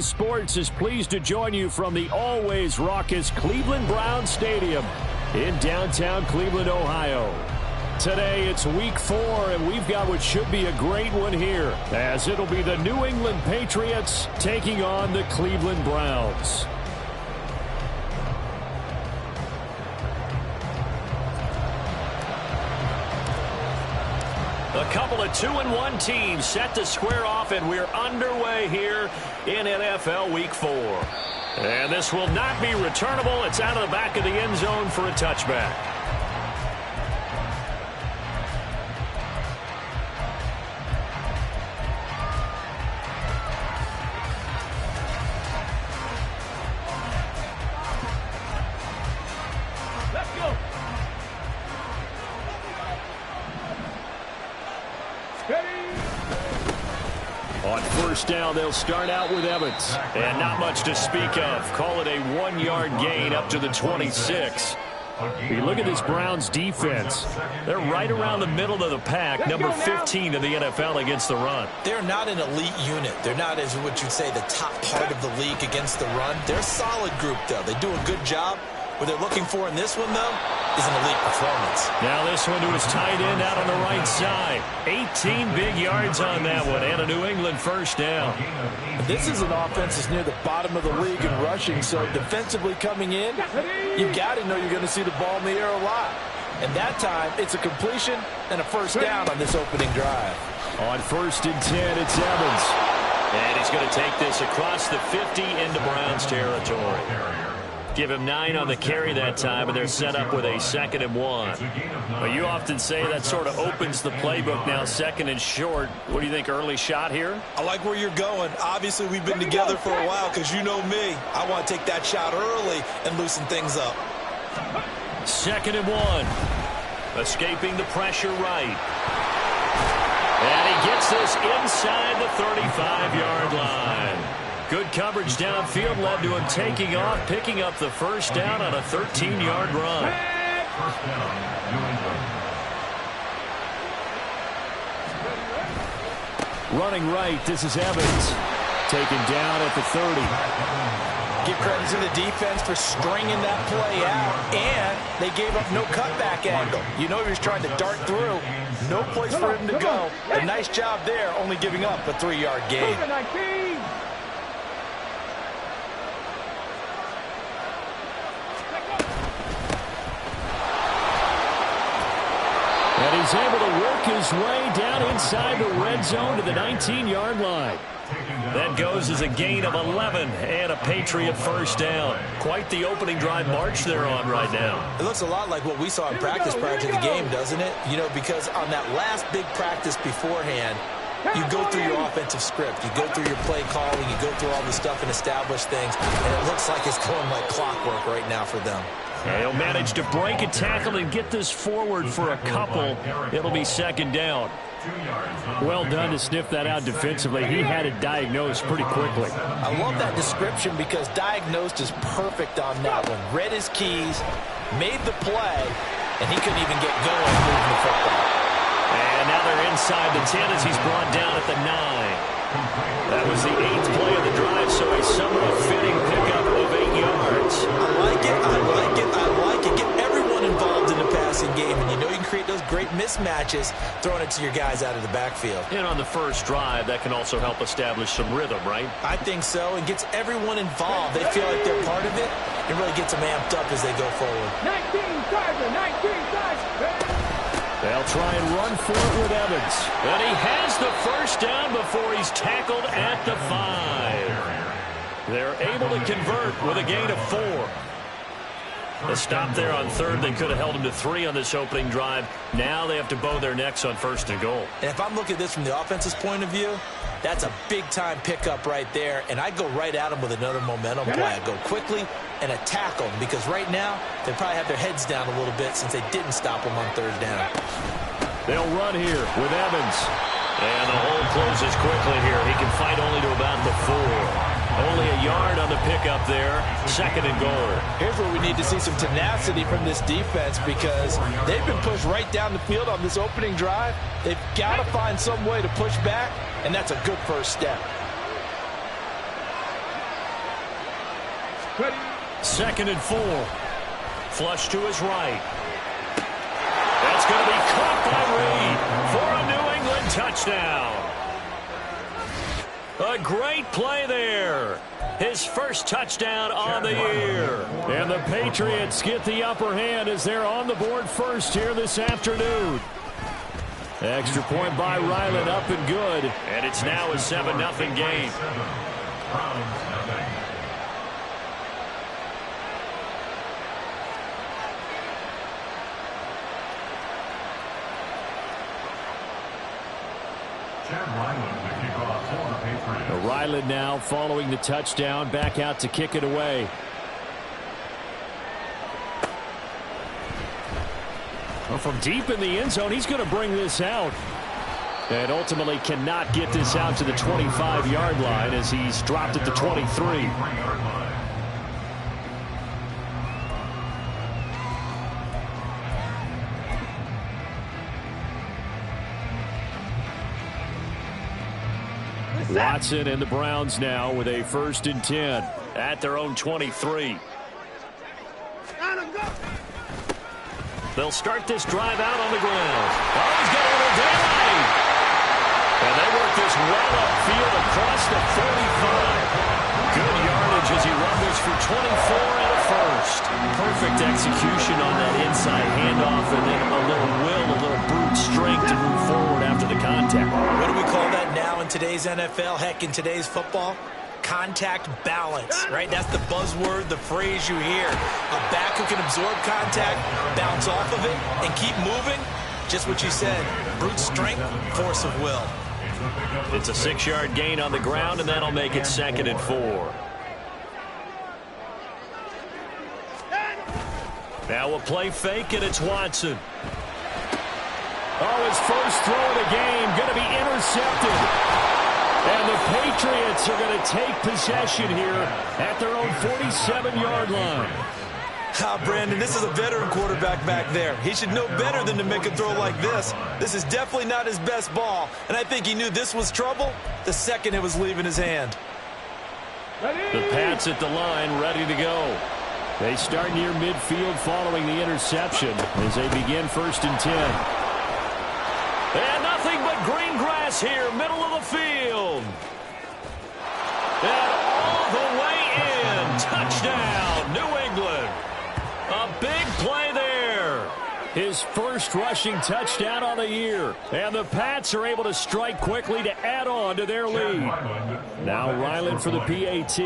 Sports is pleased to join you from the always raucous Cleveland Browns Stadium in downtown Cleveland, Ohio. Today it's week 4, and we've got what should be a great one here, as it'll be the New England Patriots taking on the Cleveland Browns. A couple of 2-1 teams set to square off, and we're underway here in NFL Week 4. And this will not be returnable. It's out of the back of the end zone for a touchback. On first down, they'll start out with Evans. And not much to speak of. Call it a 1-yard gain up to the 26. You look at this Browns defense. They're right around the middle of the pack, number 15 in the NFL against the run. They're not an elite unit. They're not, as what you'd say, the top part of the league against the run. They're a solid group, though. They do a good job. What they're looking for in this one, though, is an elite performance. Now this one to his tight end out on the right side. 18 big yards on that one, and a New England first down. This is an offense that's near the bottom of the league in rushing, so defensively coming in, you've got to know you're going to see the ball in the air a lot. And that time, it's a completion and a first down on this opening drive. On 1st and 10, it's Evans. And he's going to take this across the 50 into Browns territory. Give him 9 on the carry that time, and they're set up with a 2nd and 1. Well, you often say that sort of opens the playbook now, 2nd and short. What do you think, early shot here? I like where you're going. Obviously, we've been together for a while because you know me. I want to take that shot early and loosen things up. 2nd and 1. Escaping the pressure right. And he gets this inside the 35-yard line. Good coverage downfield led to him taking off, picking up the first down on a 13-yard run. Running right, this is Evans. Taken down at the 30. Give credit to the defense for stringing that play out, and they gave up no cutback angle. You know he was trying to dart through. No place for him to go. A nice job there, only giving up a 3-yard gain. And he's able to work his way down inside the red zone to the 19-yard line. That goes as a gain of 11 and a Patriot first down. Quite the opening drive march they're on right now. It looks a lot like what we saw in practice prior to the game, doesn't it? You know, because on that last big practice beforehand, you go through your offensive script. You go through your play calling. You go through all the stuff and establish things. And it looks like it's going like clockwork right now for them. He'll manage to break a tackle and get this forward for a couple. It'll be 2nd down. Well done to sniff that out defensively. He had it diagnosed pretty quickly. I love that description because diagnosed is perfect on that one. Read his keys, made the play, and he couldn't even get going moving the football. And now they're inside the 10 as he's brought down at the 9. That was the 8th play of the drive, so a somewhat fitting pickup of 8 yards. I like it, I like it, I like it. Get everyone involved in the passing game, and you know you can create those great mismatches throwing it to your guys out of the backfield. And on the first drive, that can also help establish some rhythm, right? I think so, and gets everyone involved. They feel like they're part of it. It really gets them amped up as they go forward. 19 Tiger. They'll try and run for it with Evans. And he has the first down before he's tackled at the 5. They're able to convert with a gain of 4. A stop there on 3rd. They could have held him to 3 on this opening drive. Now they have to bow their necks on 1st and goal. And if I'm looking at this from the offense's point of view, that's a big-time pickup right there. And I go right at them with another momentum play. I go quickly and attack them because right now they probably have their heads down a little bit since they didn't stop them on 3rd down. They'll run here with Evans. And the hole closes quickly here. He can fight only to about the 4. Only a yard on the pickup there. 2nd and goal. Here's where we need to see some tenacity from this defense because they've been pushed right down the field on this opening drive. They've got to find some way to push back, and that's a good first step. 2nd and 4. Flush to his right. That's going to be caught by Reed for a New England touchdown. A great play there. His first touchdown on the year. And the Patriots get the upper hand as they're on the board first here this afternoon. Extra point by Ryland, up and good. And it's now a 7-0 game. Ryland now following the touchdown, back out to kick it away. Well, from deep in the end zone, he's going to bring this out. And ultimately cannot get this out to the 25-yard line as he's dropped at the 23. Watson and the Browns now with a 1st and 10 at their own 23. They'll start this drive out on the ground. Oh, he's got a little daylight. And they work this well upfield across the 45. Good yardage as he rumbles for 24 and a 1st. Perfect execution on that inside handoff, and then a little will, a little brute strength to move forward after the contact. What do we call that now in today's NFL? Heck, in today's football? Contact balance, right? That's the buzzword, the phrase you hear. A back who can absorb contact, bounce off of it, and keep moving. Just what you said. Brute strength, force of will. It's a 6-yard gain on the ground, and that'll make it 2nd and 4. Now a play fake, and it's Watson. Oh, his first throw of the game going to be intercepted. And the Patriots are going to take possession here at their own 47-yard line. Brandon, this is a veteran quarterback back there. He should know better than to make a throw like this. This is definitely not his best ball, and I think he knew this was trouble the second it was leaving his hand. The Pats at the line, ready to go. They start near midfield following the interception as they begin 1st and 10. And nothing but green grass here, middle of the field. And all the way in. Touchdown, New England. A big play there. His first rushing touchdown on the year. And the Pats are able to strike quickly to add on to their lead. Now Ryland for the PAT.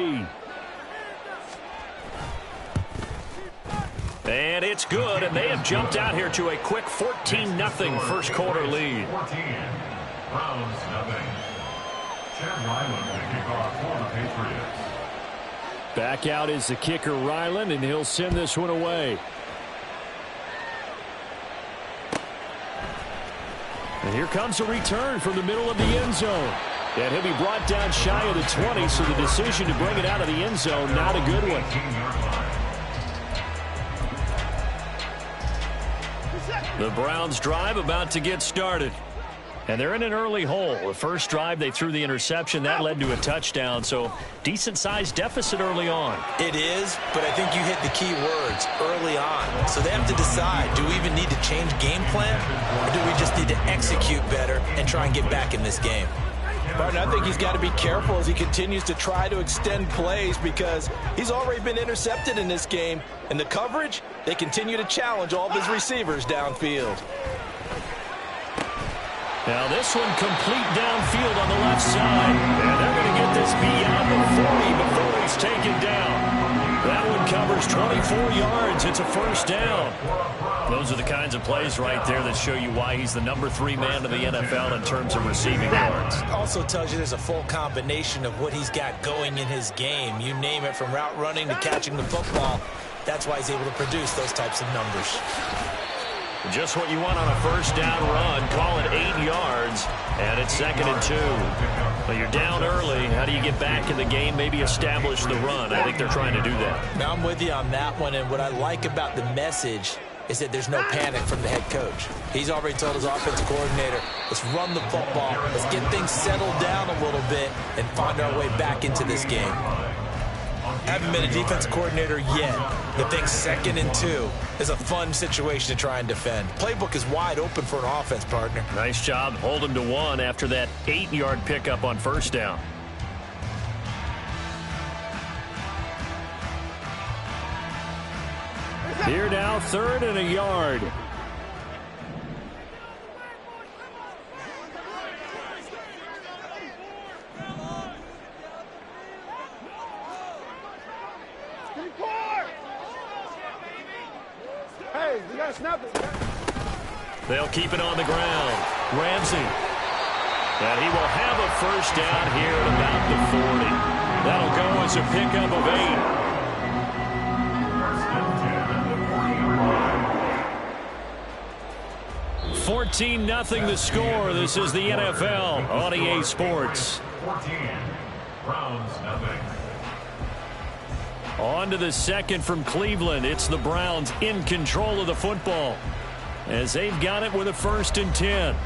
And it's good, and they have jumped out here to a quick 14-0 first quarter lead. Back out is the kicker, Ryland, and he'll send this one away. And here comes a return from the middle of the end zone. And he'll be brought down shy of the 20, so the decision to bring it out of the end zone, not a good one. The Browns drive about to get started. And they're in an early hole. The first drive, they threw the interception. That led to a touchdown, so decent-sized deficit early on. It is, but I think you hit the key words, early on. So they have to decide, do we even need to change game plan, or do we just need to execute better and try and get back in this game? Martin, I think he's got to be careful as he continues to try to extend plays because he's already been intercepted in this game. And the coverage, they continue to challenge all of his receivers downfield. Now this one complete downfield on the left side. And they're going to get this beyond the 40 before he's taken down. That one covers 24 yards. It's a first down. Those are the kinds of plays right there that show you why he's the #3 man in the NFL in terms of receiving yards. Also tells you there's a full combination of what he's got going in his game. You name it, from route running to catching the football. That's why he's able to produce those types of numbers. Just what you want on a first down run. Call it 8 yards, and it's 2nd and 2. Well, you're down early. How do you get back in the game, maybe establish the run? I think they're trying to do that. Now I'm with you on that one, and what I like about the message is that there's no panic from the head coach. He's already told his offensive coordinator, let's run the football, let's get things settled down a little bit and find our way back into this game. Haven't been a defensive coordinator yet. That thinks 2nd and 2 is a fun situation to try and defend. Playbook is wide open for an offense, partner. Nice job. Hold him to 1 after that 8-yard pickup on first down. Here now, 3rd and a yard. Hey, we gotta snap it. They'll keep it on the ground. Ramsey. And he will have a first down here at about the 40. That'll go as a pickup of 8. 14-0 the score. This is the NFL on EA Sports. 14, Browns nothing. On to the second from Cleveland. It's the Browns in control of the football as they've got it with a 1st and 10.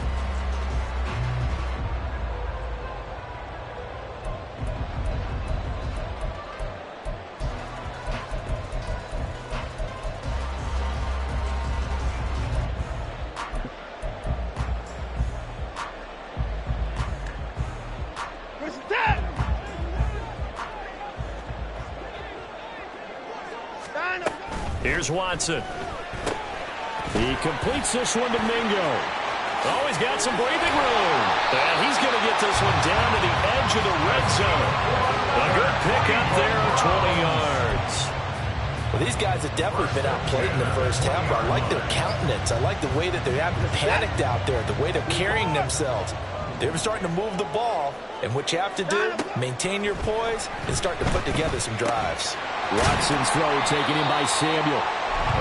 Here's Watson. He completes this one to Mingo. Oh, he's got some breathing room. And he's going to get this one down to the edge of the red zone. A good pickup there of 20 yards. Well, these guys have definitely been outplayed in the first half. I like their countenance. I like the way that they haven't panicked out there, the way they're carrying themselves. They're starting to move the ball, and what you have to do, maintain your poise and start to put together some drives. Watson's throw taken in by Samuel.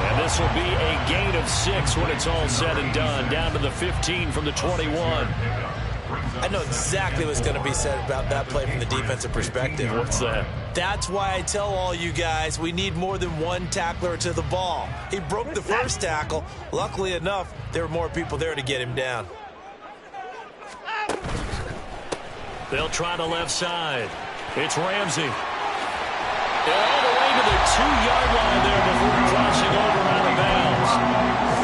And this will be a gain of 6 when it's all said and done. Down to the 15 from the 21. I know exactly what's going to be said about that play from the defensive perspective. What's that? That's why I tell all you guys we need more than one tackler to the ball. He broke the first tackle. Luckily enough, there were more people there to get him down. They'll try the left side. It's Ramsey. All the way to the 2-yard line there before crossing over out of bounds.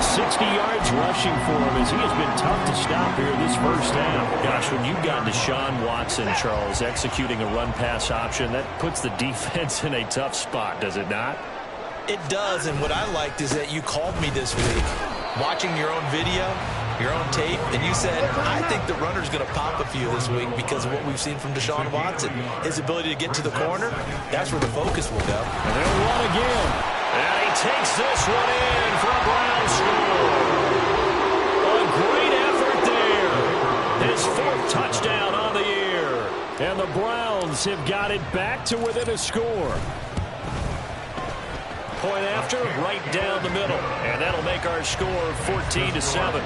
60 yards rushing for him as he has been tough to stop here this first half. Gosh, when you've got Deshaun Watson, Charles, executing a run-pass option, that puts the defense in a tough spot, does it not? It does, and what I liked is that you called me this week, watching your own video, your own tape, and you said, I think the runner's going to pop a few this week because of what we've seen from Deshaun Watson. His ability to get to the corner, that's where the focus will go. And they'll run again. And he takes this one in for a Brown score. A great effort there. His 4th touchdown on the year. And the Browns have got it back to within a score. Point after, right down the middle. And that'll make our score 14-7.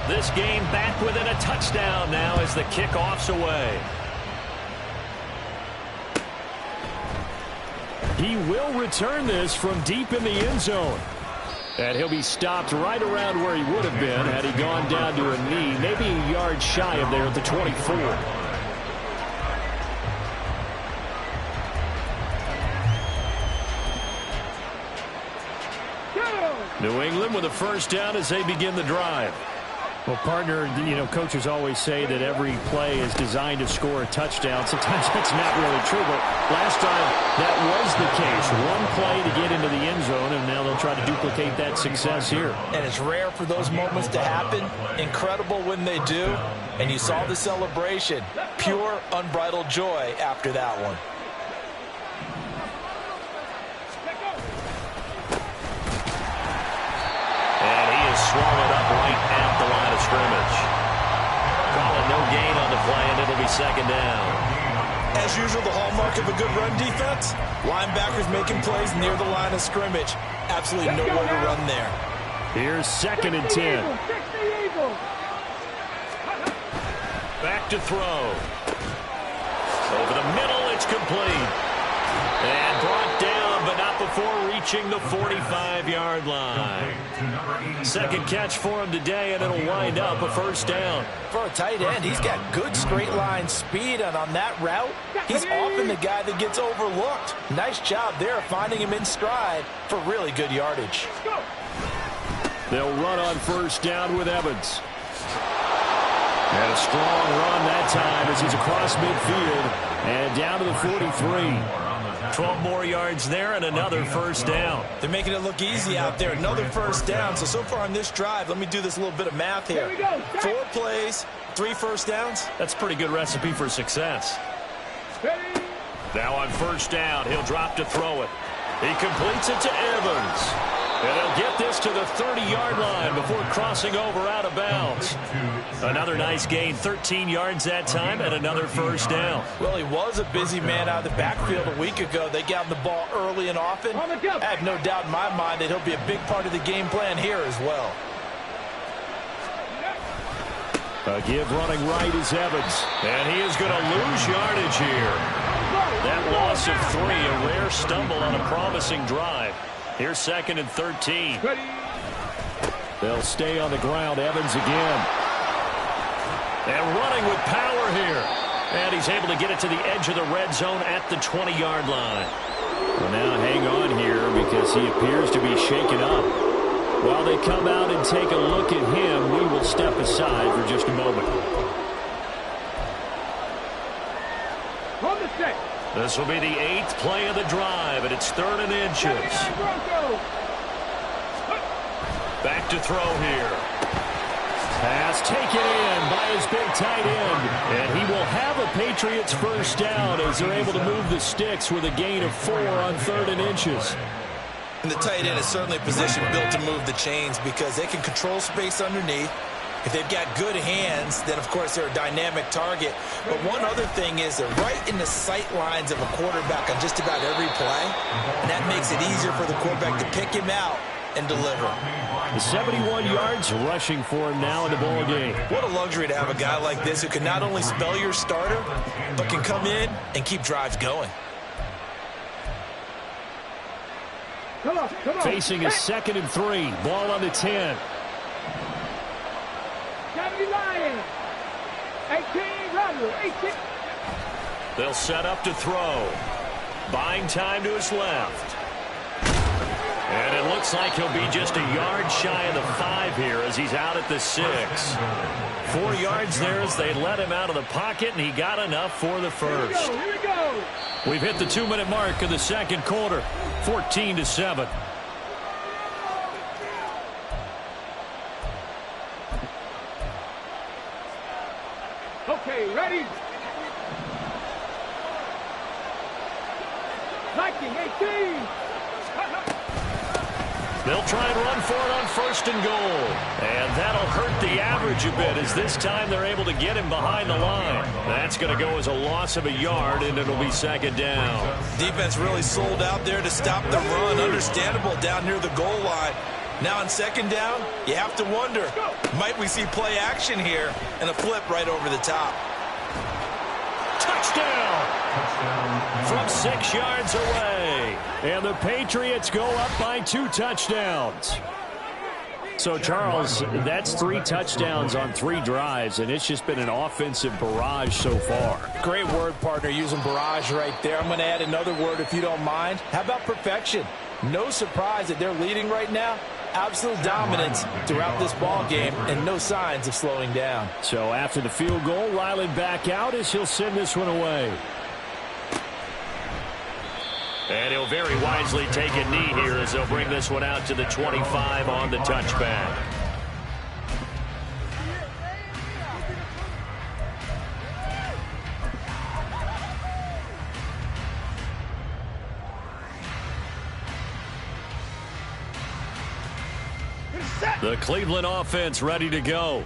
This game back within a touchdown now as the kickoff's away. He will return this from deep in the end zone. And he'll be stopped right around where he would have been had he gone down to a knee, maybe a yard shy of there at the 24. New England with a first down as they begin the drive. Well, partner, coaches always say that every play is designed to score a touchdown. Sometimes that's not really true, but last time that was the case. One play to get into the end zone, and now they'll try to duplicate that success here. And it's rare for those moments to happen. Incredible when they do. And you saw the celebration. Pure, unbridled joy after that one. Swung it up right at the line of scrimmage. Calling no gain on the play, and it'll be 2nd down. As usual, the hallmark of a good run defense, linebackers making plays near the line of scrimmage. Absolutely nowhere to run there. Here's 2nd and 10. Back to throw. Over the middle, it's complete. And brought down, but not before reaching the 45-yard line. Second catch for him today, and it'll wind up a first down. For a tight end, he's got good straight line speed, and on that route, he's often the guy that gets overlooked. Nice job there finding him in stride for really good yardage. They'll run on first down with Evans. And a strong run that time as he's across midfield and down to the 43. 12 more yards there and another first down. They're making it look easy out there. Another first down. So far on this drive, let me do this little bit of math here. 4 plays, 3 first downs. That's a pretty good recipe for success. Now on first down, he'll drop to throw it. He completes it to Evans. And he'll get this to the 30-yard line before crossing over out of bounds. Another nice gain, 13 yards that time, and another first down. Well, he was a busy man out of the backfield a week ago. They got him the ball early and often. I have no doubt in my mind that he'll be a big part of the game plan here as well. A give running right is Evans. And he is going to lose yardage here. That loss of 3, a rare stumble on a promising drive. Here's 2nd and 13. They'll stay on the ground. Evans again. And running with power here. And he's able to get it to the edge of the red zone at the 20-yard line. Well, now hang on here because he appears to be shaken up. While they come out and take a look at him, we will step aside for just a moment. This will be the 8th play of the drive, and it's 3rd and inches. Back to throw here. Pass taken in by his big tight end. And he will have a Patriots first down as they're able to move the sticks with a gain of 4 on 3rd and inches. And the tight end is certainly a position built to move the chains because they can control space underneath. If they've got good hands, then, of course, they're a dynamic target. But one other thing is they're right in the sight lines of a quarterback on just about every play. And that makes it easier for the quarterback to pick him out and deliver. The 71 yards rushing for him now in the ball game. What a luxury to have a guy like this who can not only spell your starter, but can come in and keep drives going. Come on. Facing a 2nd and 3. Ball on the 10. 18. They'll set up to throw. Buying time to his left. And it looks like he'll be just a yard shy of the 5 here as he's out at the 6. 4 yards there as they let him out of the pocket, and he got enough for the first. Here we go. We've hit the 2-minute mark of the second quarter, 14-7. Okay, ready? 19, 18. They'll try and run for it on 1st and goal. And that'll hurt the average a bit as this time they're able to get him behind the line. That's going to go as a loss of a yard, and it'll be 2nd down. Defense really sold out there to stop the run. Understandable down near the goal line. Now on 2nd down, you have to wonder, might we see play action here and a flip right over the top? Touchdown! From 6 yards away. And the Patriots go up by 2 touchdowns. So, Charles, that's 3 touchdowns on 3 drives, and it's just been an offensive barrage so far. Great word, partner, using barrage right there. I'm going to add another word if you don't mind. How about perfection? No surprise that they're leading right now. Absolute dominance throughout this ball game and no signs of slowing down. So after the field goal, Ryland back out as he'll send this one away. And he'll very wisely take a knee here as they'll bring this one out to the 25 on the touchback. The Cleveland offense ready to go.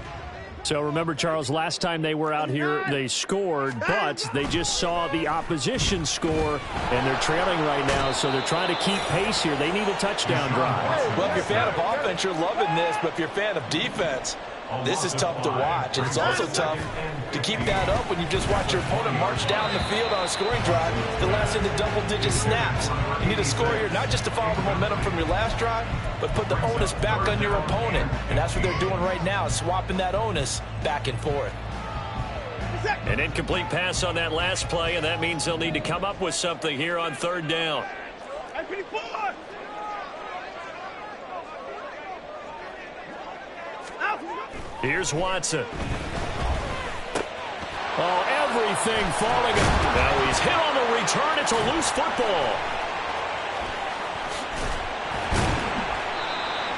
So remember, Charles, last time they were out here, they scored, but they just saw the opposition score, and they're trailing right now, so they're trying to keep pace here. They need a touchdown drive. Well, if you're a fan of offense, you're loving this, but if you're a fan of defense, This is tough to watch, and it's also tough to keep that up when you just watch your opponent march down the field on a scoring drive that lasts into double-digit snaps. You need a score here not just to follow the momentum from your last drive, but put the onus back on your opponent. And that's what they're doing right now, is swapping that onus back and forth. An incomplete pass on that last play, and that means they'll need to come up with something here on third down. Here's Watson. Oh, everything falling. Now he's hit on the return. It's a loose football.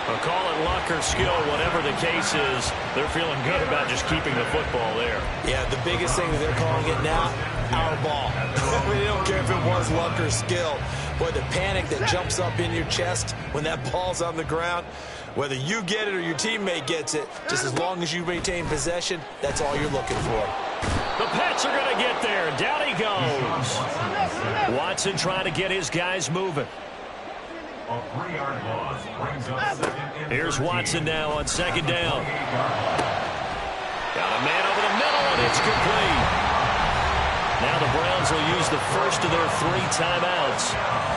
I'll call it luck or skill, whatever the case is. They're feeling good about just keeping the football there. Yeah, the biggest thing that they're calling it now, our ball. They don't care if it was luck or skill. Boy, the panic that jumps up in your chest when that ball's on the ground, whether you get it or your teammate gets it, just as long as you maintain possession, that's all you're looking for. The Pats are going to get there. Down he goes. Watson trying to get his guys moving. A 3-yard loss brings up second and 13. Here's Watson now on second down. Got a man over the middle, and it's complete. Now the Browns will use the first of their 3 timeouts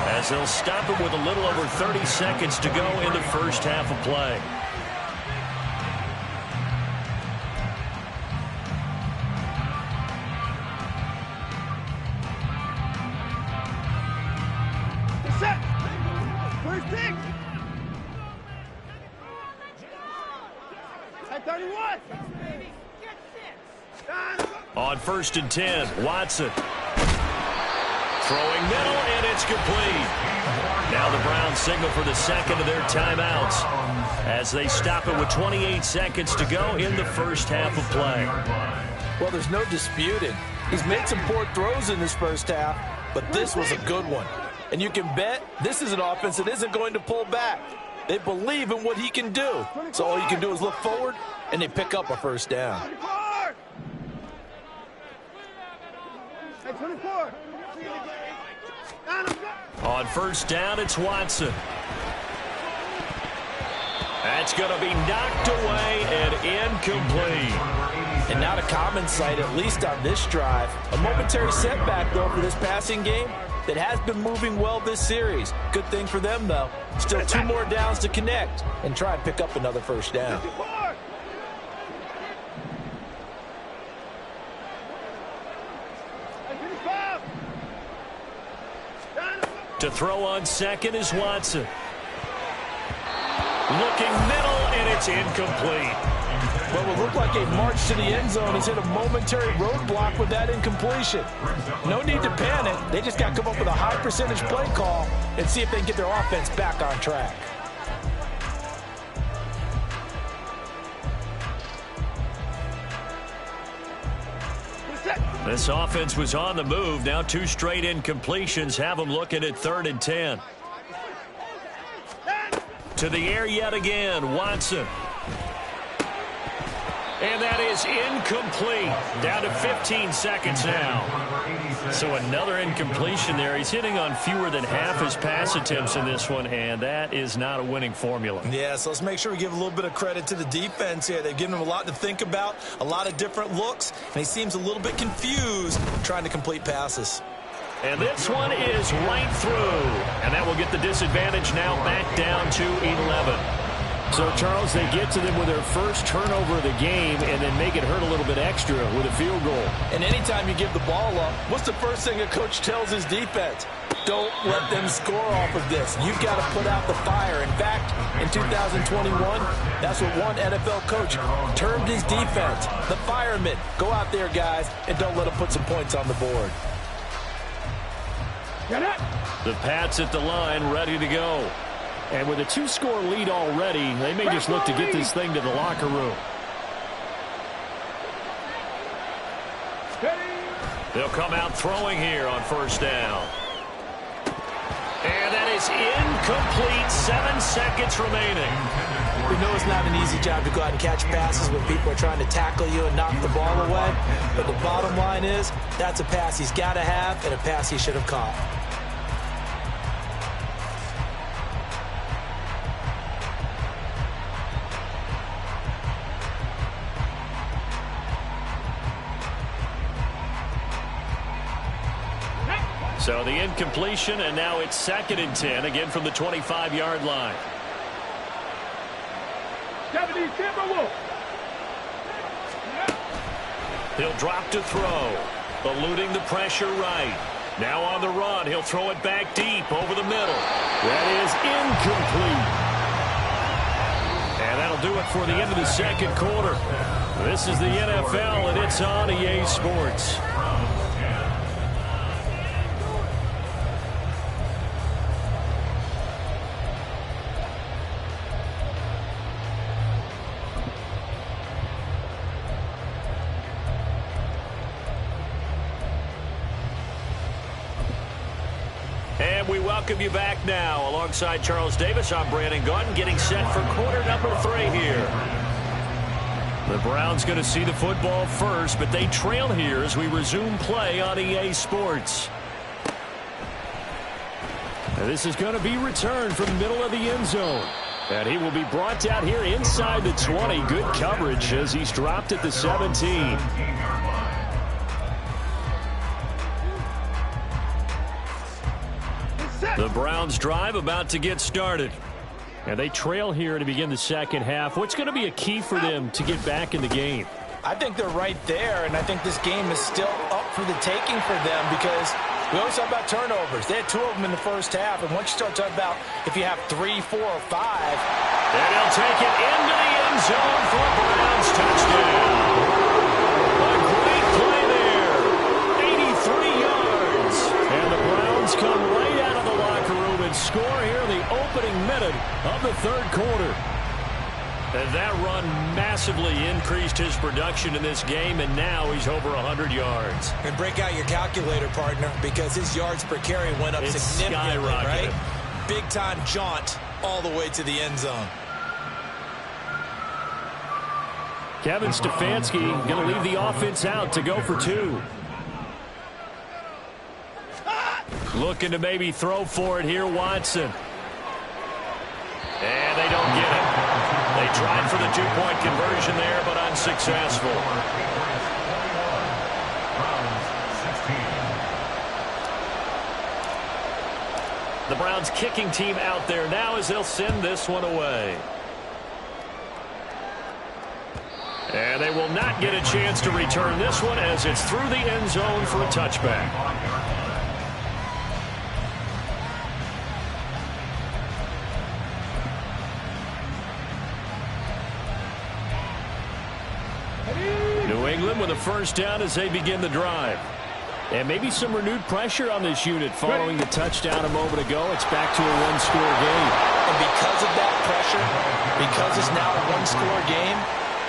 as they'll stop it with a little over 30 seconds to go in the first half of play. Set. First pick. At 31. On first and 10, Watson. Throwing middle, and it's complete. Now the Browns signal for the second of their timeouts as they stop it with 28 seconds to go in the first half of play. Well, there's no disputing. He's made some poor throws in this first half, but this was a good one. And you can bet this is an offense that isn't going to pull back. They believe in what he can do. So all you can do is look forward, and they pick up a first down. 24. On first down, it's Watson. That's going to be knocked away and incomplete. And not a common sight, at least on this drive. A momentary setback, though, for this passing game that has been moving well this series. Good thing for them, though. Still 2 more downs to connect and try and pick up another first down. To throw on second is Watson. Looking middle, and it's incomplete. Well, it looked like a march to the end zone has hit a momentary roadblock with that incompletion. No need to panic. They just got to come up with a high percentage play call and see if they can get their offense back on track. This offense was on the move. Now 2 straight incompletions have them looking at 3rd and 10. To the air yet again, Watson. And that is incomplete. Down to 15 seconds now. So another incompletion there. He's hitting on fewer than half his pass attempts in this one, and that is not a winning formula. Yeah, so let's make sure we give a little bit of credit to the defense here. They've given him a lot to think about, a lot of different looks, and he seems a little bit confused trying to complete passes. And this one is right through. And that will get the disadvantage now back down to 11. So, Charles, they get to them with their first turnover of the game and then make it hurt a little bit extra with a field goal. And anytime you give the ball up, what's the first thing a coach tells his defense? Don't let them score off of this. You've got to put out the fire. In fact, in 2021, that's what one NFL coach termed his defense. The firemen. Go out there, guys, and don't let them put some points on the board. The Pats at the line, ready to go. And with a 2-score lead already, they may just look to get this thing to the locker room. They'll come out throwing here on first down. And that is incomplete. 7 seconds remaining. We know it's not an easy job to go out and catch passes when people are trying to tackle you and knock the ball away. But the bottom line is, that's a pass he's got to have and a pass he should have caught. So the incompletion, and now it's 2nd and 10, again from the 25-yard line. 70 Timberwolves. He'll drop to throw, eluding the pressure right. Now on the run, he'll throw it back deep over the middle. That is incomplete. And that'll do it for the end of the 2nd quarter. This is the NFL, and it's on EA Sports. And we welcome you back now. Alongside Charles Davis, I'm Brandon Gaudin, getting set for quarter number 3 here. The Browns going to see the football first, but they trail here as we resume play on EA Sports. And this is going to be returned from the middle of the end zone. And he will be brought down here inside the 20. Good coverage as he's dropped at the 17. The Browns drive about to get started. And they trail here to begin the 2nd half. What's going to be a key for them to get back in the game? I think they're right there, and I think this game is still up for the taking for them because we always talk about turnovers. They had 2 of them in the first half, and once you start talking about if you have 3, 4, or 5. And he'll take it into the end zone for a Browns touchdown. A great play there. 83 yards. And the Browns come right out of the locker room and score here in the opening minute of the 3rd quarter. And that run massively increased his production in this game, and now he's over 100 yards. And break out your calculator, partner, because his yards per carry went up significantly, right? Big-time jaunt all the way to the end zone. Kevin Stefanski going to leave the offense out to go for 2. Looking to maybe throw for it here, Watson. And they don't get it. They tried for the 2-point conversion there, but unsuccessful. The Browns kicking team out there now as they'll send this one away. And they will not get a chance to return this one as it's through the end zone for a touchback. New England with a first down as they begin the drive. And maybe some renewed pressure on this unit following the touchdown a moment ago. It's back to a 1-score game. And because of that pressure, because it's now a 1-score game,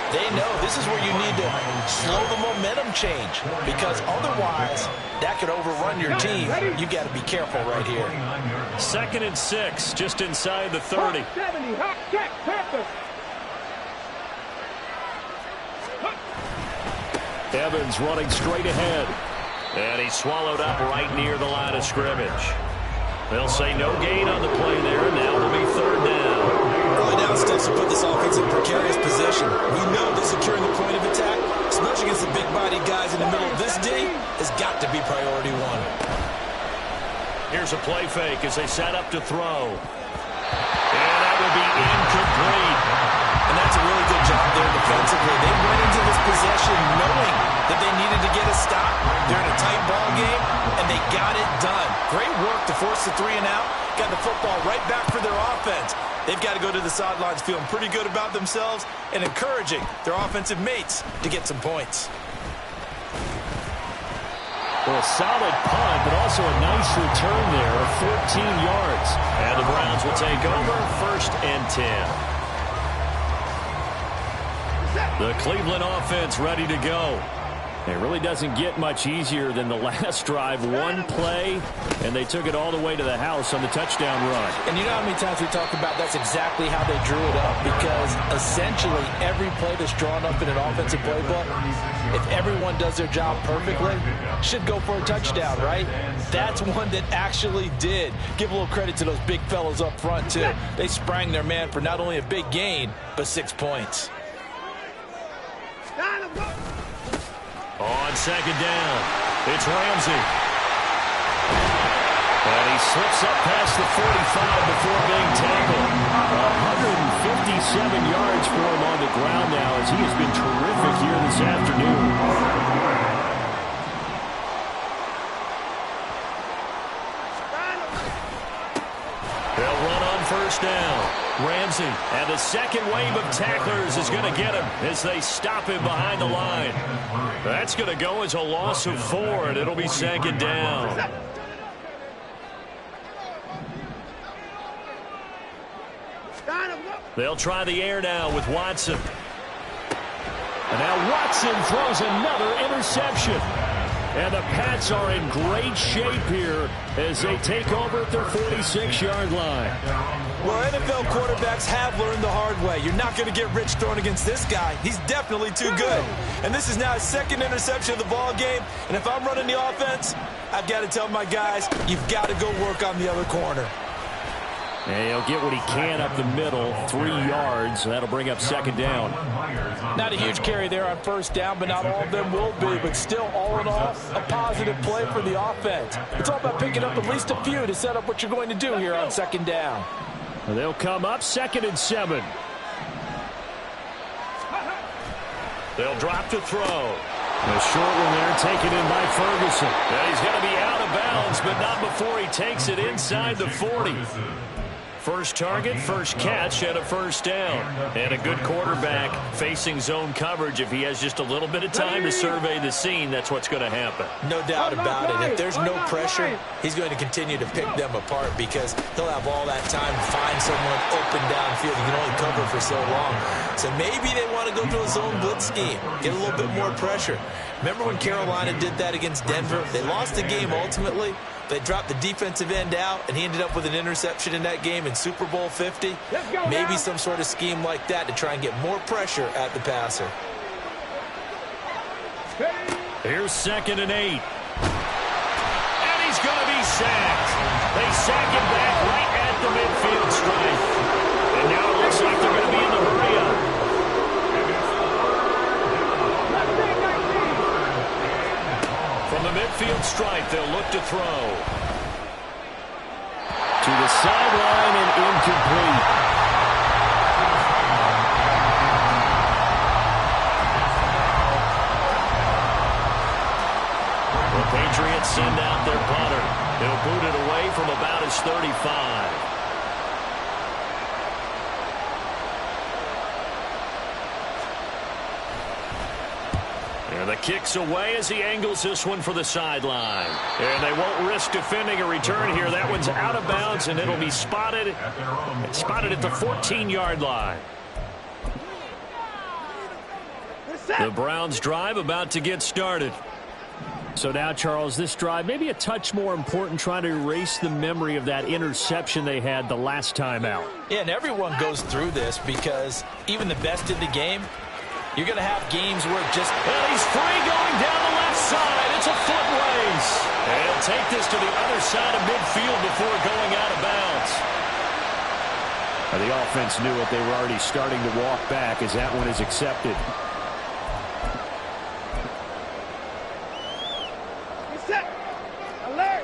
they know this is where you need to slow the momentum change. Because otherwise, that could overrun your team. You got to be careful right here. 2nd and 6, just inside the 30. 70, hot check, Pepper. Evans running straight ahead. And he's swallowed up right near the line of scrimmage. They'll say no gain on the play there, and now it'll be 3rd down. Early down steps to put this offense in precarious position. We know that securing the point of attack, especially against the big-bodied guys in the middle of this D, has got to be priority 1. Here's a play fake as they set up to throw. And that will be incomplete. And that's a really good job there defensively. They went into this possession knowing that they needed to get a stop. They're in a tight ball game, and they got it done. Great work to force the 3 and out. Got the football right back for their offense. They've got to go to the sidelines feeling pretty good about themselves and encouraging their offensive mates to get some points. Well, a solid punt, but also a nice return there of 14 yards. And the Browns will take over 1st and 10. The Cleveland offense ready to go. It really doesn't get much easier than the last drive. 1 play, and they took it all the way to the house on the touchdown run. And you know how many times we talk about that's exactly how they drew it up, because essentially every play that's drawn up in an offensive playbook, if everyone does their job perfectly, should go for a touchdown, right? That's one that actually did. Give a little credit to those big fellas up front, too. They sprang their man for not only a big gain, but 6 points. On 2nd down, it's Ramsey. And he slips up past the 45 before being tackled. 157 yards for him on the ground now as he has been terrific here this afternoon. They'll run on first down. Ramsey, and the second wave of tacklers is going to get him as they stop him behind the line. That's going to go as a loss of 4, and it'll be second down. They'll try the air now with Watson. And now Watson throws another interception. And the Pats are in great shape here as they take over at their 46-yard line. Well, NFL quarterbacks have learned the hard way. You're not going to get rich throwing against this guy. He's definitely too good. And this is now his second interception of the ball game. And if I'm running the offense, I've got to tell my guys, you've got to go work on the other corner. And he'll get what he can up the middle, 3 yards. That'll bring up second down. Not a huge carry there on first down, but not all of them will be. But still, all in all, a positive play for the offense. It's all about picking up at least a few to set up what you're going to do here on second down. And they'll come up 2nd and 7. They'll drop to throw. A short one there taken in by Ferguson. And he's going to be out of bounds, but not before he takes it inside the 40. First target, first catch, and a first down. And a good quarterback facing zone coverage. If he has just a little bit of time to survey the scene, that's what's going to happen. No doubt about it. If there's no pressure, he's going to continue to pick them apart because he'll have all that time to find someone open downfield. He can only cover for so long. So maybe they want to go to a zone blitz scheme, get a little bit more pressure. Remember when Carolina did that against Denver? They lost the game ultimately. They dropped the defensive end out, and he ended up with an interception in that game in Super Bowl 50. Maybe some sort of scheme like that to try and get more pressure at the passer. Here's 2nd and 8. And he's going to be sacked. They sack him back right at the midfield stripe. And now it looks like they're going to be in the hurry-up. From the midfield stripe, they'll look to throw. To the sideline and incomplete. The Patriots send out their punter. He'll boot it away from about his 35. And the kick's away as he angles this one for the sideline. And they won't risk defending a return here. That one's out of bounds, and it'll be spotted at the 14-yard line. The Browns drive about to get started. So now, Charles, this drive maybe a touch more important, trying to erase the memory of that interception they had the last time out. Yeah, and everyone goes through this because even the best in the game, you're going to have games where it just... And he's free going down the left side. It's a foot race. And he'll take this to the other side of midfield before going out of bounds. The offense knew it. They were already starting to walk back as that one is accepted. Set. Alert.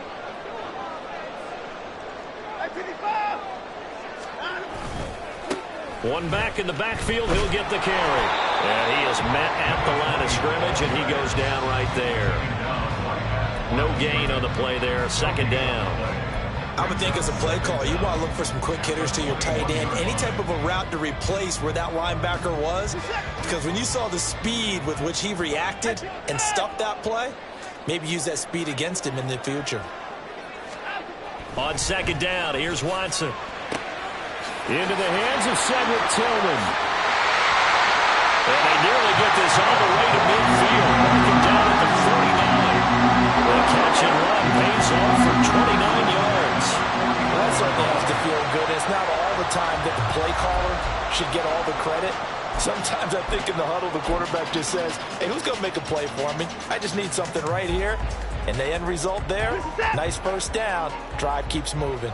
One back in the backfield, he'll get the carry. And he is met at the line of scrimmage, and he goes down right there. No gain on the play there, second down. I would think as a play caller, you want to look for some quick hitters to your tight end. Any type of a route to replace where that linebacker was. Because when you saw the speed with which he reacted and stopped that play, maybe use that speed against him in the future. On second down, here's Watson. Into the hands of Cedric Tillman. And they nearly get this all the way to midfield. Marking down at the 49. The catch and run pays off for 29 yards. Well, that certainly has to feel good. It's not all the time that the play caller should get all the credit. Sometimes I think in the huddle, the quarterback just says, hey, who's going to make a play for me? I just need something right here. And the end result there, nice first down. Drive keeps moving.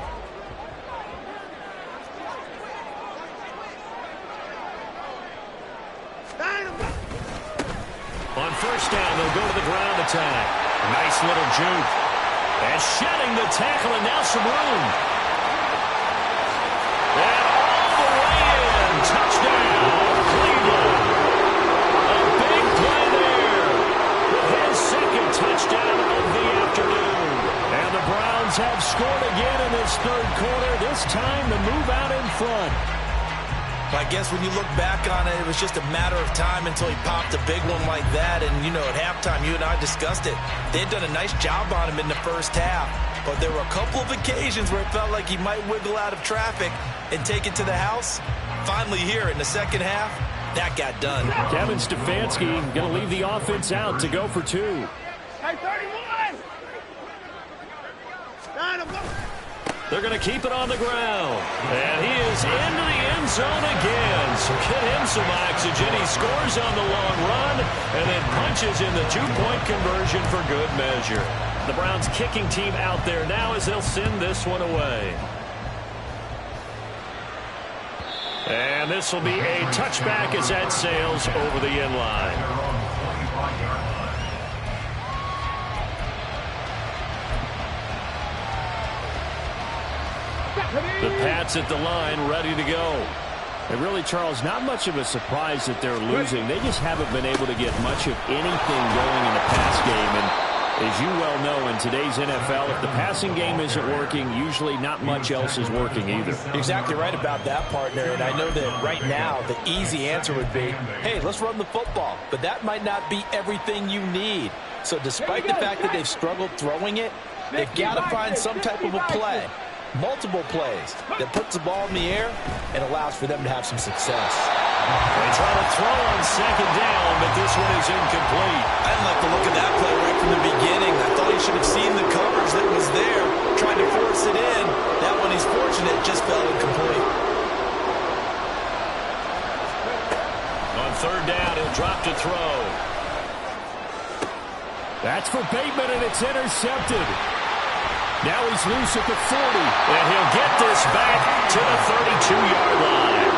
On first down, they'll go to the ground attack. Nice little juke. And shedding the tackle, and now some room. And all the way in. Touchdown, Cleveland. A big play there. With his second touchdown of the afternoon. And the Browns have scored again in this third quarter. This time to move out in front. I guess when you look back on it, it was just a matter of time until he popped a big one like that. And, you know, at halftime, you and I discussed it. They had done a nice job on him in the first half. But there were a couple of occasions where it felt like he might wiggle out of traffic and take it to the house. Finally here in the second half, that got done. Kevin Stefanski going to leave the offense out to go for two. Hey, 31! They're going to keep it on the ground. And he is into the end zone again. So get him some oxygen. He scores on the long run and then punches in the two-point conversion for good measure. The Browns kicking team out there now as they'll send this one away. And this will be a touchback as that sails over the end line. The Pats at the line, ready to go. And really, Charles, not much of a surprise that they're losing. They just haven't been able to get much of anything going in the pass game. And as you well know, in today's NFL, if the passing game isn't working, usually not much else is working either. Exactly right about that, partner. And I know that right now the easy answer would be, hey, let's run the football. But that might not be everything you need. So despite the fact that they've struggled throwing it, they've got to find some type of a play. Multiple plays that puts the ball in the air and allows for them to have some success. They try to throw on second down, but this one is incomplete. I didn't like the look of that play right from the beginning. I thought he should have seen the coverage that was there, tried to force it in. That one, he's fortunate, just fell incomplete. On third down, he'll drop to throw. That's for Bateman, and it's intercepted. Now he's loose at the 40. And he'll get this back to the 32-yard line.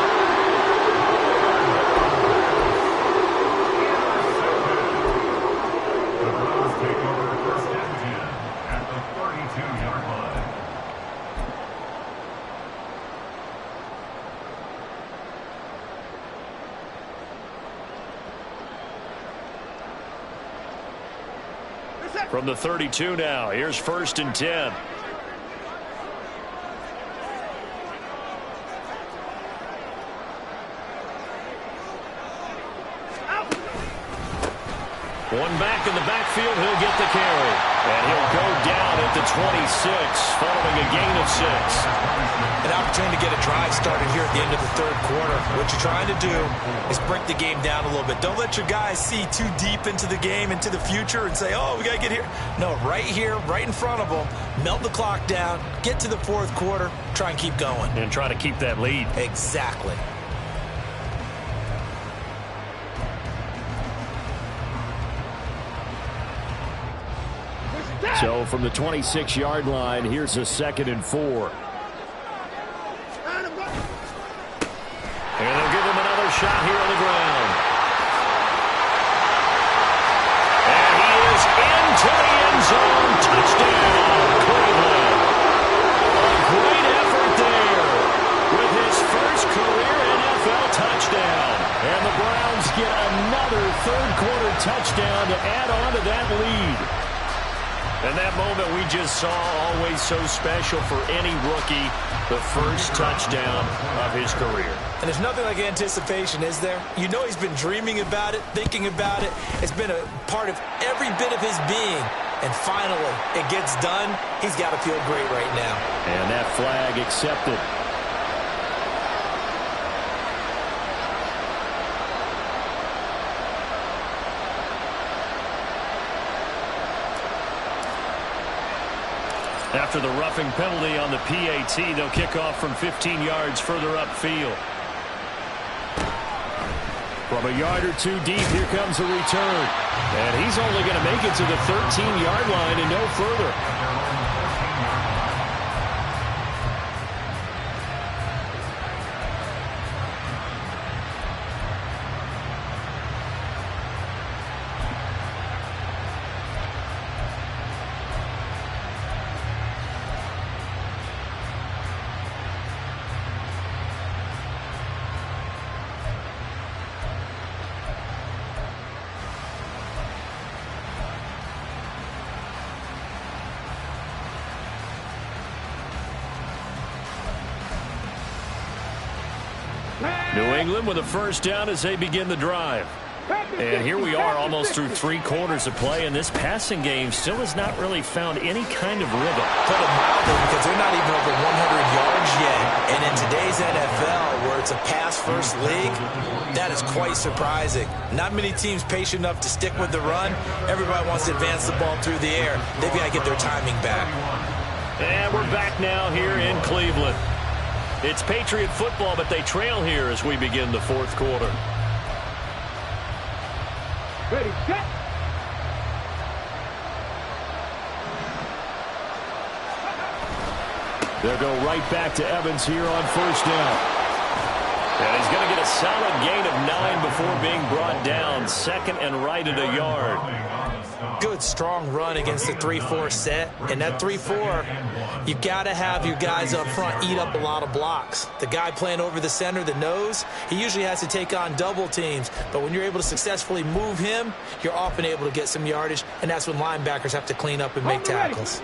The Browns take over first and 10 at the 32-yard line. From the 32 now, here's first and 10. One back in the backfield, he'll get the carry. And he'll go down at the 26, following a gain of 6. An opportunity to get a drive started here at the end of the third quarter. What you're trying to do is break the game down a little bit. Don't let your guys see too deep into the game, into the future, and say, oh, we got to get here. No, right here, right in front of them, melt the clock down, get to the fourth quarter, try and keep going. And try to keep that lead. Exactly. So from the 26-yard line, here's a 2nd and 4. And they'll give him another shot here on the ground. And he is into the end zone. Touchdown, Cleveland. A great effort there with his first career NFL touchdown. And the Browns get another third-quarter touchdown to add on to that lead. And that moment we just saw, always so special for any rookie, the first touchdown of his career. And there's nothing like anticipation, is there? You know he's been dreaming about it, thinking about it. It's been a part of every bit of his being. And finally, it gets done. He's got to feel great right now. And that flag accepted. After the roughing penalty on the PAT, they'll kick off from 15 yards further upfield. From a yard or two deep, here comes a return. And he's only going to make it to the 13-yard line and no further. New England with a first down as they begin the drive. And here we are almost through 3 quarters of play, and this passing game still has not really found any kind of rhythm. Put it mildly, because they're not even over 100 yards yet. And in today's NFL, where it's a pass-first league, that is quite surprising. Not many teams patient enough to stick with the run. Everybody wants to advance the ball through the air. They've got to get their timing back. And we're back now here in Cleveland. It's Patriot football, but they trail here as we begin the 4th quarter. Ready, set. They'll go right back to Evans here on first down. And he's going to get a solid gain of 9 before being brought down. 2nd and right at a yard. Good, strong run against the 3-4 set. And that 3-4, you've got to have your guys up front eat up a lot of blocks. The guy playing over the center, the nose, he usually has to take on double teams. But when you're able to successfully move him, you're often able to get some yardage. And that's when linebackers have to clean up and make tackles.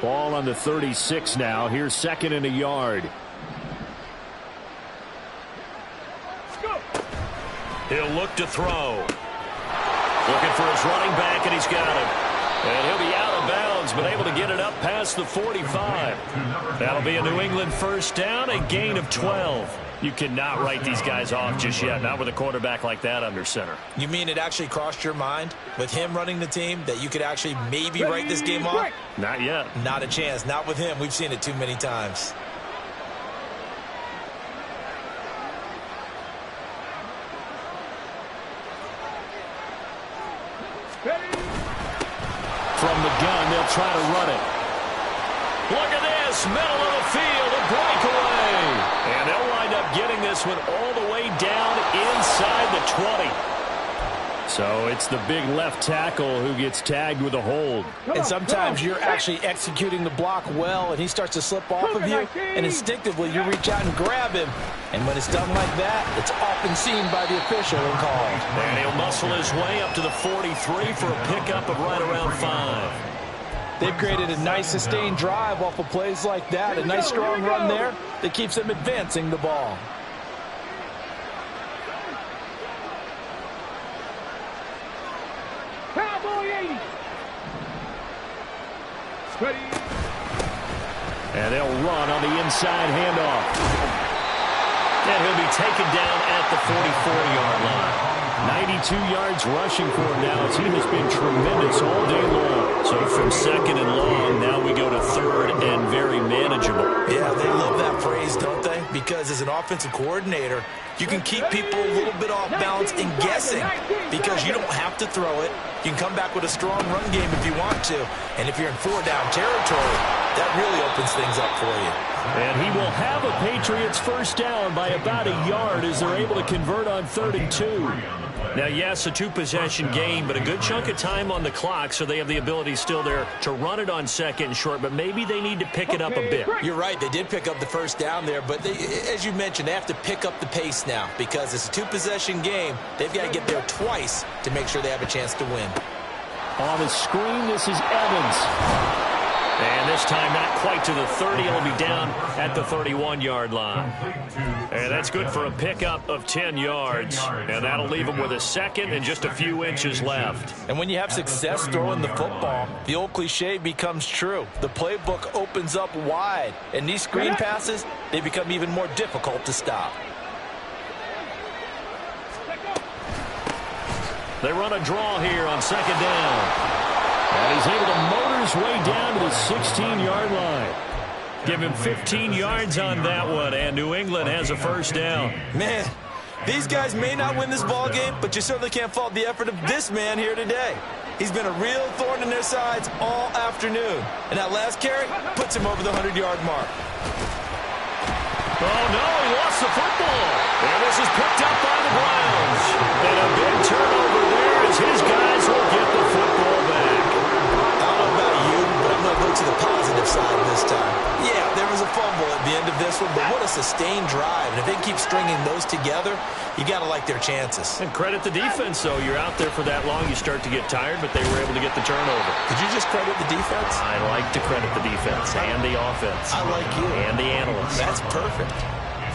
Ball on the 36 now. Here's 2nd and a yard. He'll look to throw. Looking for his running back, and he's got him. And he'll be out of bounds, but able to get it up past the 45. That'll be a New England first down, a gain of 12. You cannot write these guys off just yet, not with a quarterback like that under center. You mean it actually crossed your mind with him running the team that you could actually maybe write this game off? Not yet. Not a chance. Not with him. We've seen it too many times. From the gun, they'll try to run it. Look at this, middle of the field, a breakaway. And they'll wind up getting this one all the way down inside the 20. So it's the big left tackle who gets tagged with a hold. And sometimes you're actually executing the block well, and he starts to slip off of you, and instinctively you reach out and grab him. And when it's done like that, it's often seen by the official and called. And he'll muscle his way up to the 43 for a pickup of right around 5. They've created a nice sustained drive off of plays like that, a nice strong run there that keeps them advancing the ball. And they'll run on the inside handoff. And he'll be taken down at the 44-yard line. 92 yards rushing for him now. His team has been tremendous all day long. So from 2nd and long, now we go to 3rd and very manageable. Yeah, they love that phrase, don't they? Because as an offensive coordinator, you can keep people a little bit off balance and guessing because you don't have to throw it. You can come back with a strong run game if you want to. And if you're in 4-down territory, that really opens things up for you. And he will have a Patriots first down by about a yard as they're able to convert on 3rd and 2. Now, yes, a 2-possession game, but a good chunk of time on the clock, so they have the ability still there to run it on 2nd and short, but maybe they need to pick it up a bit. You're right. They did pick up the first down there, but they, as you mentioned, they have to pick up the pace now because it's a 2-possession game. They've got to get there twice to make sure they have a chance to win. On the screen, this is Evans. And this time not quite to the 30. It'll be down at the 31-yard line. And that's good for a pickup of 10 yards. And that'll leave them with a 2nd and just a few inches left. And when you have success throwing the football, the old cliche becomes true. The playbook opens up wide. And these screen passes, they become even more difficult to stop. They run a draw here on 2nd down. And he's able to motor his way down to the 16-yard line. Give him 15 yards on that one, and New England has a first down. Man, these guys may not win this ball game, but you certainly can't fault the effort of this man here today. He's been a real thorn in their sides all afternoon. And that last carry puts him over the 100-yard mark. Oh, no, he lost the football. And this is picked up by the Browns. And a big turnover there as his guys will get the football back. I don't know about you, but I'm going to go to the positive side this time. Yeah, there was a fumble at the end of this one, but what a sustained drive. And if they keep stringing those together, you got to like their chances. And credit the defense, though. You're out there for that long, you start to get tired, but they were able to get the turnover. Did you just credit the defense? I like to credit the defense and the offense. I like you. And the analysts. That's perfect.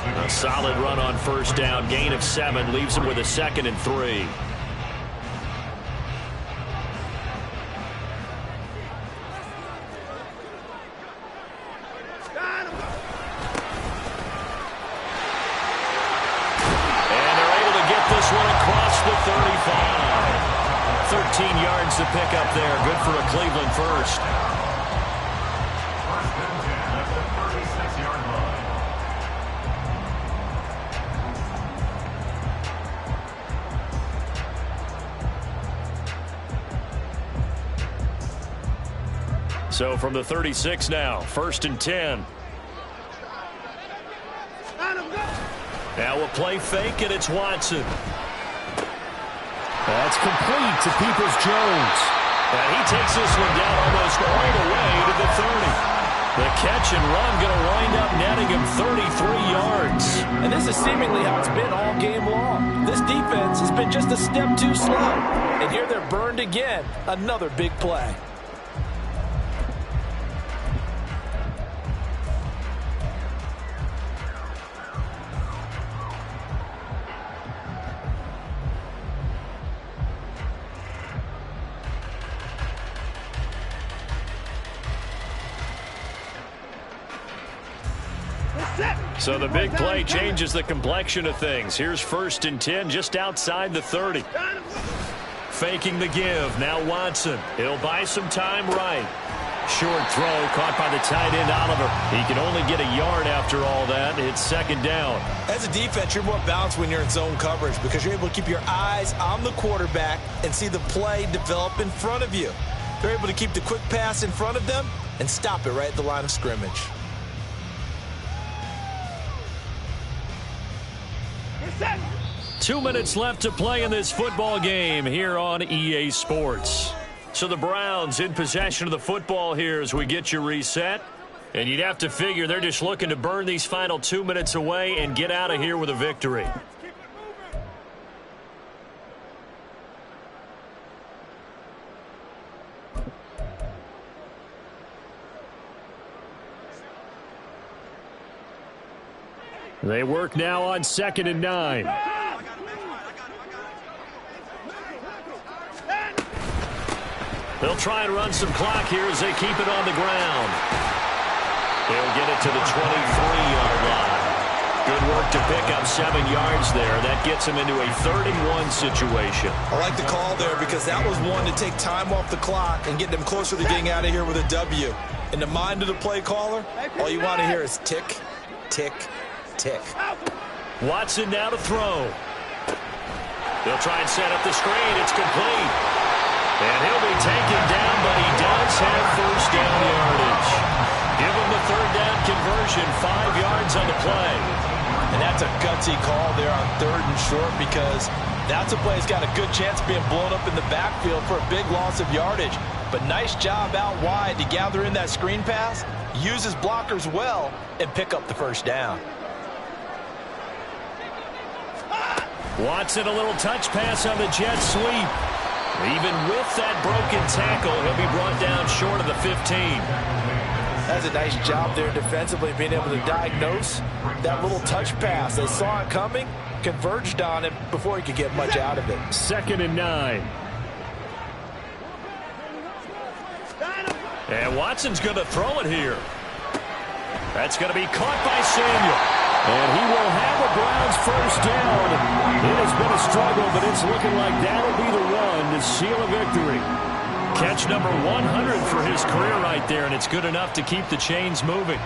A solid run on first down. Gain of 7 leaves him with a 2nd and 3. And they're able to get this one across the 35. 13 yards to pick up there. Good for a Cleveland first. First and 10 at the 36-yard line. So from the 36 now, 1st and 10. Now a play fake, and it's Watson. That's complete to Peoples-Jones. And he takes this one down almost all the way to the 30. The catch and run going to wind up netting him 33 yards. And this is seemingly how it's been all game long. This defense has been just a step too slow. And here they're burned again. Another big play. So the big play changes the complexion of things. Here's 1st and 10 just outside the 30. Faking the give. Now Watson. He'll buy some time right. Short throw caught by the tight end Oliver. He can only get a yard after all that. It's 2nd down. As a defense, you're more balanced when you're in zone coverage because you're able to keep your eyes on the quarterback and see the play develop in front of you. They're able to keep the quick pass in front of them and stop it right at the line of scrimmage. Set. 2 minutes left to play in this football game here on EA Sports. So the Browns in possession of the football here as we get you reset. And you'd have to figure they're just looking to burn these final 2 minutes away and get out of here with a victory. They work now on 2nd and 9. They'll try and run some clock here as they keep it on the ground. They'll get it to the 23-yard line. Good work to pick up 7 yards there. That gets them into a 3rd-and-1 situation. I like the call there because that was one to take time off the clock and get them closer to getting out of here with a W. In the mind of the play caller, all you want to hear is tick, tick, tick. Watson now to throw. They'll try and set up the screen. It's complete. And he'll be taken down, but he does have 1st down yardage. Give him the 3rd down conversion, 5 yards on the play. And that's a gutsy call there on 3rd and short because that's a play that's got a good chance of being blown up in the backfield for a big loss of yardage. But nice job out wide to gather in that screen pass, use his blockers well, and pick up the 1st down. Watson, a little touch pass on the jet sweep. Even with that broken tackle, he'll be brought down short of the 15. That's a nice job there defensively, being able to diagnose that little touch pass. They saw it coming, converged on it before he could get much out of it. 2nd and 9. And Watson's going to throw it here. That's going to be caught by Samuel. And he will have a Browns 1st down. It has been a struggle, but it's looking like that'll be the one to seal a victory. Catch number 100 for his career right there, and it's good enough to keep the chains moving.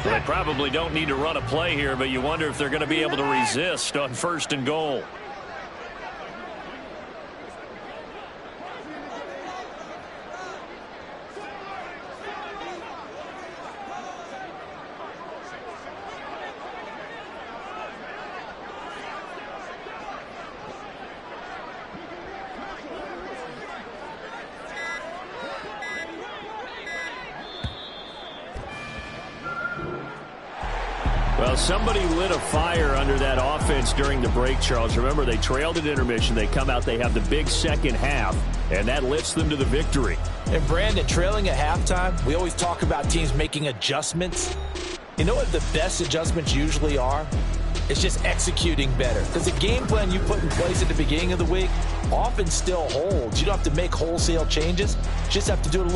They probably don't need to run a play here, but you wonder if they're going to be able to resist on 1st and goal. Well, Well, somebody lit a fire under that offense during the break, Charles. Remember, they trailed at intermission. They come out, they have the big second half, and that lifts them to the victory. And Brandon, trailing at halftime, we always talk about teams making adjustments. You know what the best adjustments usually are? It's just executing better. Because the game plan you put in place at the beginning of the week often still holds. You don't have to make wholesale changes. You just have to do it a little